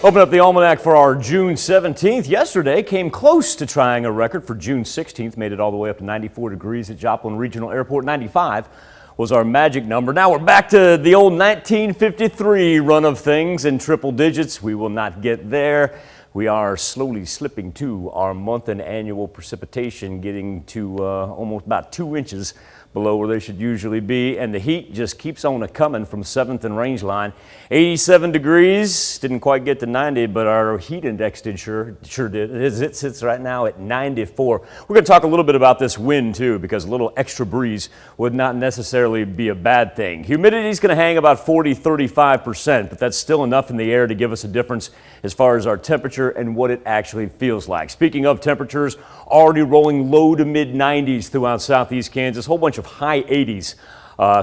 Open up the almanac for our June 17th. Yesterday came close to trying a record for June 16th, made it all the way up to 94 degrees at Joplin Regional Airport. 95 was our magic number. Now we're back to the old 1953 run of things in triple digits. We will not get there. We are slowly slipping to our month and annual precipitation, getting to almost about 2 inches below where they should usually be, and the heat just keeps on a-coming from 7th and Rangeline. 87 degrees, didn't quite get to 90, but our heat index did sure did. It sits right now at 94. We're going to talk a little bit about this wind too, because a little extra breeze would not necessarily be a bad thing. Humidity is going to hang about 40-35%, but that's still enough in the air to give us a difference as far as our temperature and what it actually feels like. Speaking of temperatures, already rolling low to mid 90s throughout southeast Kansas, whole bunch of high 80s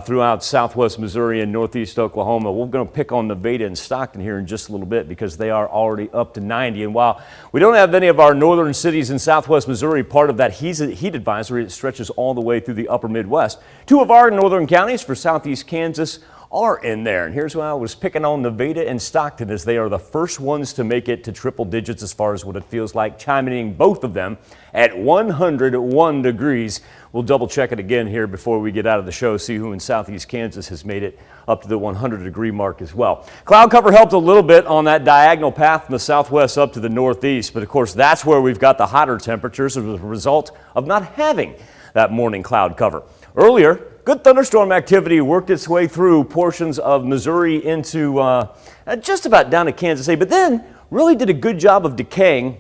throughout southwest Missouri and northeast Oklahoma. We're going to pick on Nevada and Stockton here in just a little bit because they are already up to 90. And while we don't have any of our northern cities in southwest Missouri part of that heat advisory, it stretches all the way through the upper Midwest. 2 of our northern counties for southeast Kansas are in there. And here's why I was picking on Nevada and Stockton, as they are the first ones to make it to triple digits as far as what it feels like, chiming in both of them at 101 degrees. We'll double check it again here before we get out of the show, see who in southeast Kansas has made it up to the 100 degree mark as well. Cloud cover helped a little bit on that diagonal path from the southwest up to the northeast, but of course that's where we've got the hotter temperatures as a result of not having that morning cloud cover. Earlier, good thunderstorm activity worked its way through portions of Missouri into just about down to Kansas City, but then really did a good job of decaying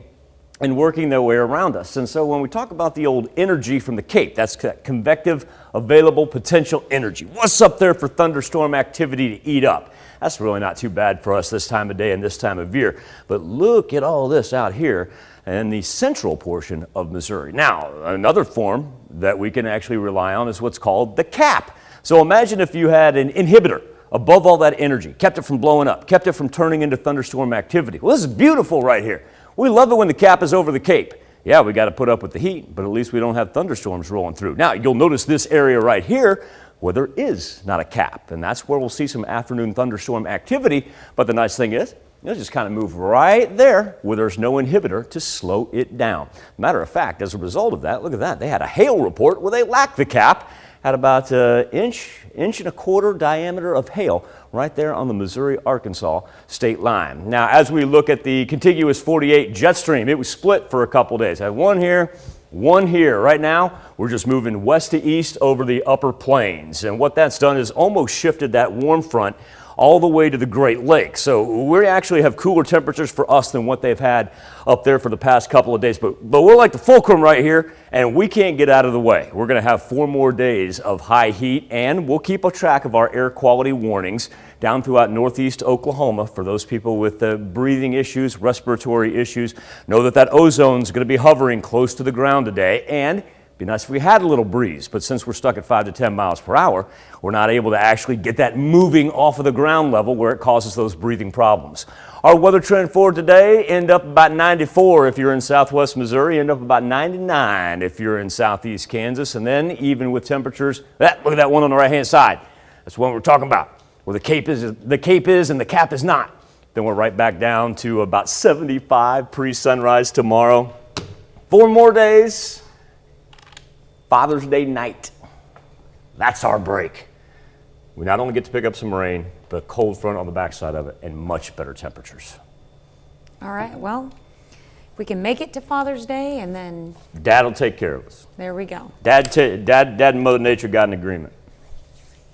and working their way around us. And so when we talk about the old energy from the Cape, that's convective available potential energy. What's up there for thunderstorm activity to eat up? That's really not too bad for us this time of day and this time of year. But look at all this out here in the central portion of Missouri. Now, another form that we can actually rely on is what's called the cap. So imagine if you had an inhibitor above all that energy, kept it from blowing up, kept it from turning into thunderstorm activity. Well, this is beautiful right here. We love it when the cap is over the Cape. Yeah, we got to put up with the heat, but at least we don't have thunderstorms rolling through. Now, you'll notice this area right here where there is not a cap, and that's where we'll see some afternoon thunderstorm activity. But the nice thing is, you'll just kind of move right there where there's no inhibitor to slow it down. Matter of fact, as a result of that, look at that. They had a hail report where they lacked the cap, had about an inch and a quarter diameter of hail right there on the Missouri-Arkansas state line. Now, as we look at the contiguous 48 jet stream, it was split for a couple days. I had one here, one here. Right now, we're just moving west to east over the upper plains. And what that's done is almost shifted that warm front all the way to the Great Lakes. So we actually have cooler temperatures for us than what they've had up there for the past couple of days. But we're like the fulcrum right here, and we can't get out of the way. We're going to have 4 more days of high heat, and we'll keep a track of our air quality warnings down throughout northeast Oklahoma for those people with breathing issues, respiratory issues. Know that ozone is going to be hovering close to the ground today, and be nice if we had a little breeze, but since we're stuck at 5 to 10 miles per hour, we're not able to actually get that moving off of the ground level where it causes those breathing problems. Our weather trend for today, end up about 94 if you're in southwest Missouri, end up about 99 if you're in southeast Kansas, and then even with temperatures, look at that one on the right-hand side. That's what we're talking about, where the cape is and the cap is not. Then we're right back down to about 75 pre-sunrise tomorrow. 4 more days. Father's Day night. That's our break. We not only get to pick up some rain, but a cold front on the backside of it and much better temperatures. All right, well, we can make it to Father's Day and then Dad will take care of us. There we go. Dad and Mother Nature got an agreement.